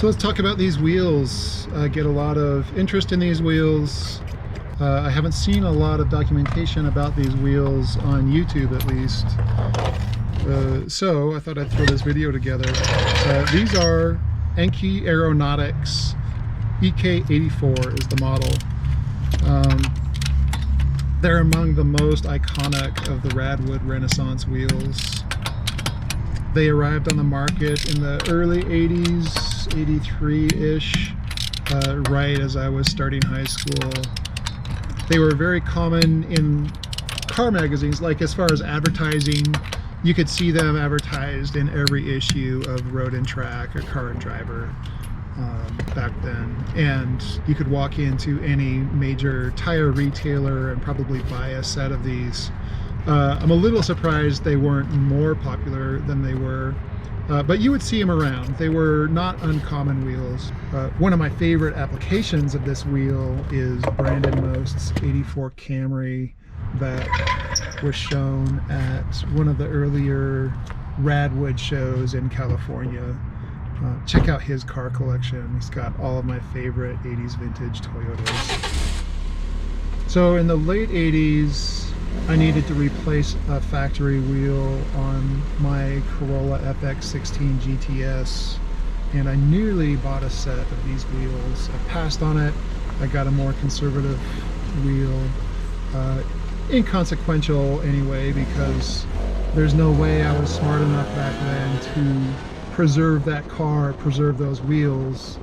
So let's talk about these wheels. I get a lot of interest in these wheels. I haven't seen a lot of documentation about these wheels on YouTube, at least. So I thought I'd throw this video together. These are Enkei Aeronautics EK84 is the model. They're among the most iconic of the Radwood Renaissance wheels. They arrived on the market in the early 80s, 83-ish, right as I was starting high school. They were very common in car magazines, like as far as advertising, you could see them advertised in every issue of Road and Track or Car and Driver back then. And you could walk into any major tire retailer and probably buy a set of these. I'm a little surprised they weren't more popular than they were, but you would see them around. They were not uncommon wheels. One of my favorite applications of this wheel is Brandon Most's '84 Camry that was shown at one of the earlier Radwood shows in California. Check out his car collection. He's got all of my favorite 80s vintage Toyotas. So in the late 80s, I needed to replace a factory wheel on my Corolla FX16 GTS, and I nearly bought a set of these wheels. I passed on it. I got a more conservative wheel. Inconsequential anyway, because there's no way I was smart enough back then to preserve that car, preserve those wheels.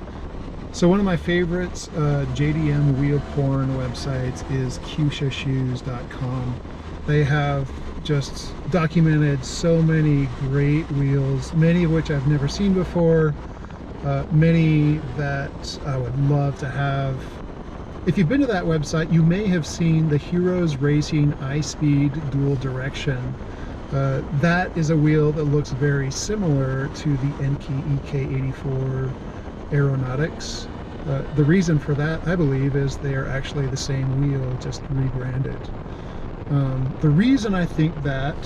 So one of my favorites JDM wheel porn websites is KyushaShoes.com. They have just documented so many great wheels, many of which I've never seen before, many that I would love to have. If you've been to that website, you may have seen the Heroes Racing iSpeed dual direction. That is a wheel that looks very similar to the Enkei EK84 Aeronautics. The reason for that, I believe, is they are actually the same wheel, just rebranded. The reason I think that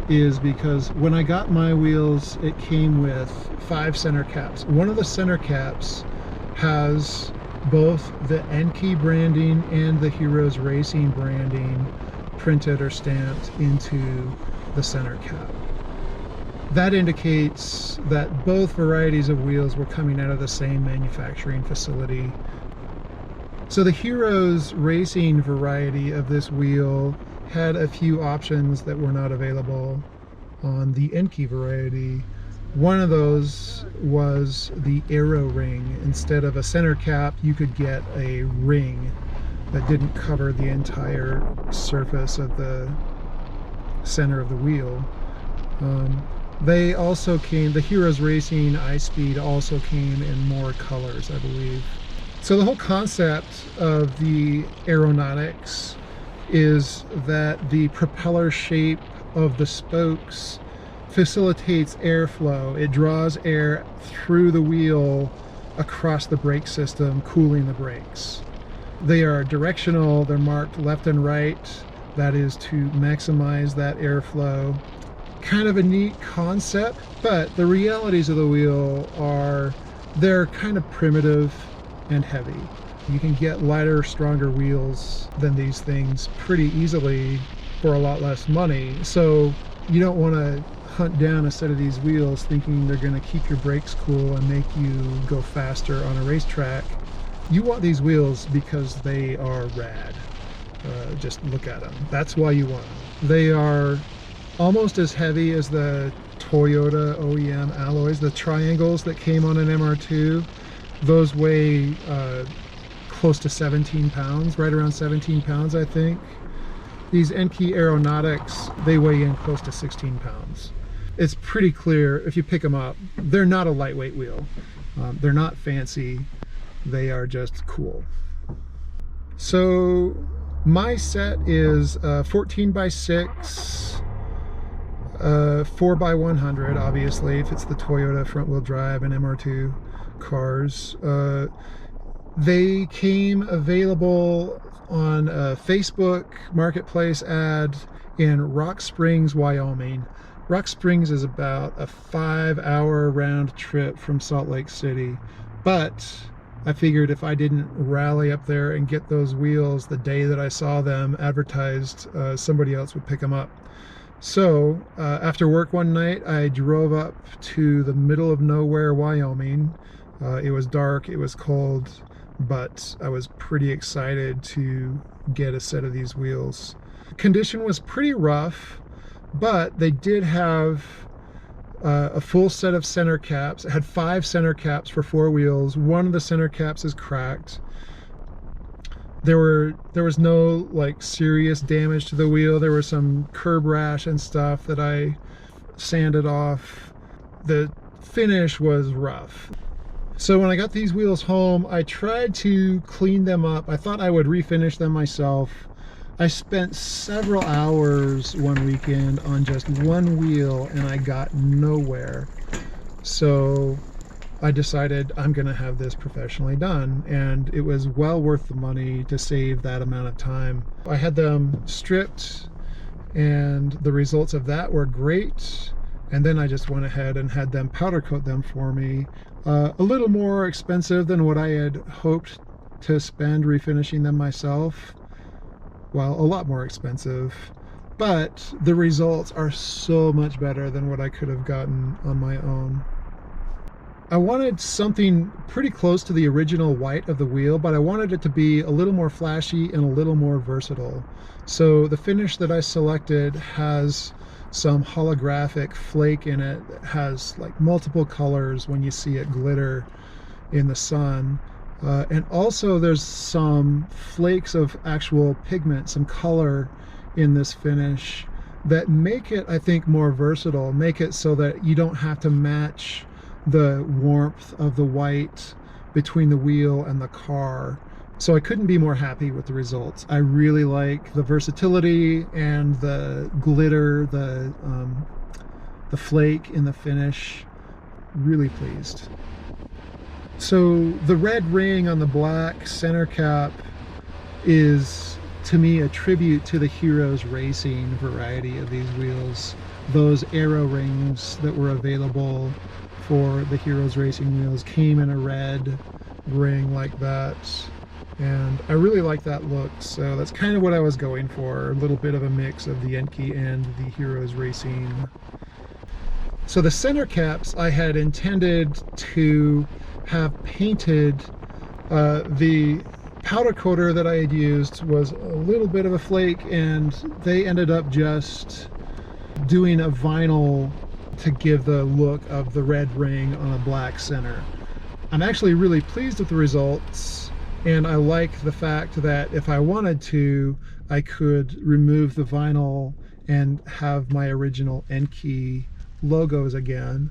is because when I got my wheels, it came with 5 center caps. One of the center caps has both the Enkei branding and the Heroes Racing branding printed or stamped into the center cap. That indicates that both varieties of wheels were coming out of the same manufacturing facility. So the Heroes Racing variety of this wheel had a few options that were not available on the Enkei variety. One of those was the Aero ring. Instead of a center cap, you could get a ring that didn't cover the entire surface of the center of the wheel. They also came, the Heroes Racing iSpeed also came in more colors, I believe. So the whole concept of the Aeronautics is that the propeller shape of the spokes facilitates airflow. It draws air through the wheel across the brake system, cooling the brakes. They are directional, they're marked left and right. That is to maximize that airflow. Kind of a neat concept, but the realities of the wheel are they're kind of primitive and heavy. You can get lighter, stronger wheels than these things pretty easily for a lot less money. So you don't want to hunt down a set of these wheels thinking they're going to keep your brakes cool and make you go faster on a racetrack. You want these wheels because they are rad. Just look at them. That's why you want them. They are almost as heavy as the Toyota OEM alloys, the triangles that came on an MR2. Those weigh close to 17 pounds, right around 17 pounds, I think. These Enkei Aeronautics, they weigh in close to 16 pounds. It's pretty clear if you pick them up, they're not a lightweight wheel. They're not fancy. They are just cool. So my set is 14 by 6, 4 by 100, obviously, if it's the Toyota front wheel drive and MR2 cars. They came available on a Facebook marketplace ad in Rock Springs, Wyoming. Rock Springs is about a 5-hour round trip from Salt Lake City, but I figured if I didn't rally up there and get those wheels the day that I saw them advertised, somebody else would pick them up. So after work one night, I drove up to the middle of nowhere, Wyoming. It was dark, it was cold, but I was pretty excited to get a set of these wheels. Condition was pretty rough, but they did have a full set of center caps. It had 5 center caps for 4 wheels. One of the center caps is cracked. There was no like serious damage to the wheel. There was some curb rash and stuff that I sanded off. The finish was rough. So when I got these wheels home, I tried to clean them up. I thought I would refinish them myself. I spent several hours one weekend on just one wheel and I got nowhere. So I decided I'm gonna have this professionally done, and it was well worth the money to save that amount of time. I had them stripped and the results of that were great, and then I just went ahead and had them powder coat them for me. A little more expensive than what I had hoped to spend refinishing them myself. Well, a lot more expensive, but the results are so much better than what I could have gotten on my own. I wanted something pretty close to the original white of the wheel, but I wanted it to be a little more flashy and a little more versatile. So the finish that I selected has some holographic flake in it. It has like multiple colors when you see it glitter in the sun. And also there's some flakes of actual pigment, some color in this finish that make it, I think, more versatile, make it so that you don't have to match the warmth of the white between the wheel and the car. So I couldn't be more happy with the results. I really like the versatility and the glitter, the flake in the finish. Really pleased. So the red ring on the black center cap is, to me, a tribute to the Heroes Racing variety of these wheels. Those aero rings that were available for the Heroes Racing wheels came in a red ring like that, and I really like that look. So that's kind of what I was going for, a little bit of a mix of the Enkei and the Heroes Racing. So the center caps I had intended to have painted. The powder coater that I had used was a little bit of a flake, and they ended up just doing a vinyl to give the look of the red ring on a black center. I'm actually really pleased with the results, and I like the fact that if I wanted to, I could remove the vinyl and have my original Enkei logos again.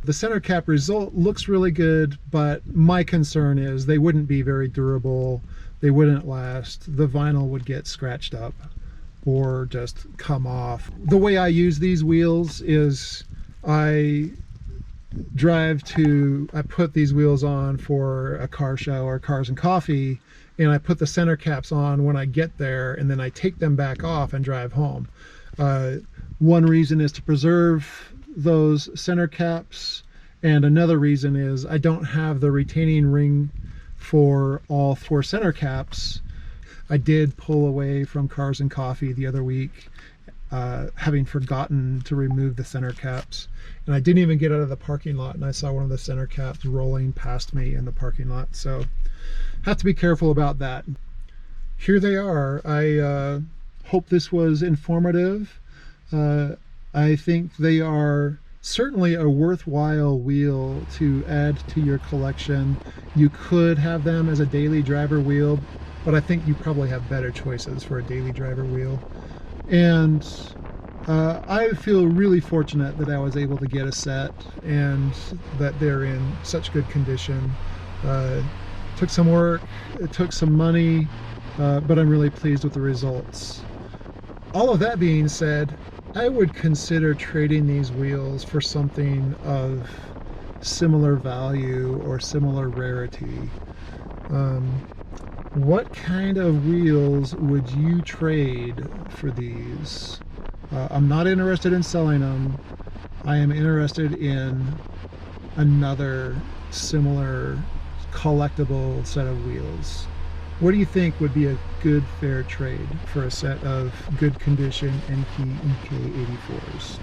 The center cap result looks really good, but my concern is they wouldn't be very durable. They wouldn't last. The vinyl would get scratched up or just come off. The way I use these wheels is I put these wheels on for a car show or Cars and Coffee, and I put the center caps on when I get there, and then I take them back off and drive home. One reason is to preserve those center caps, and another reason is I don't have the retaining ring for all 4 center caps. I did pull away from Cars and Coffee the other week, having forgotten to remove the center caps, and I didn't even get out of the parking lot and I saw one of the center caps rolling past me in the parking lot, so have to be careful about that. Here they are. I hope this was informative. I think they are certainly a worthwhile wheel to add to your collection. You could have them as a daily driver wheel, but I think you probably have better choices for a daily driver wheel. And I feel really fortunate that I was able to get a set and that they're in such good condition. Took some work, it took some money, but I'm really pleased with the results. All of that being said, I would consider trading these wheels for something of similar value or similar rarity. What kind of wheels would you trade for these? I'm not interested in selling them. I am interested in another similar collectible set of wheels. What do you think would be a good fair trade for a set of good condition Enkei EK84s?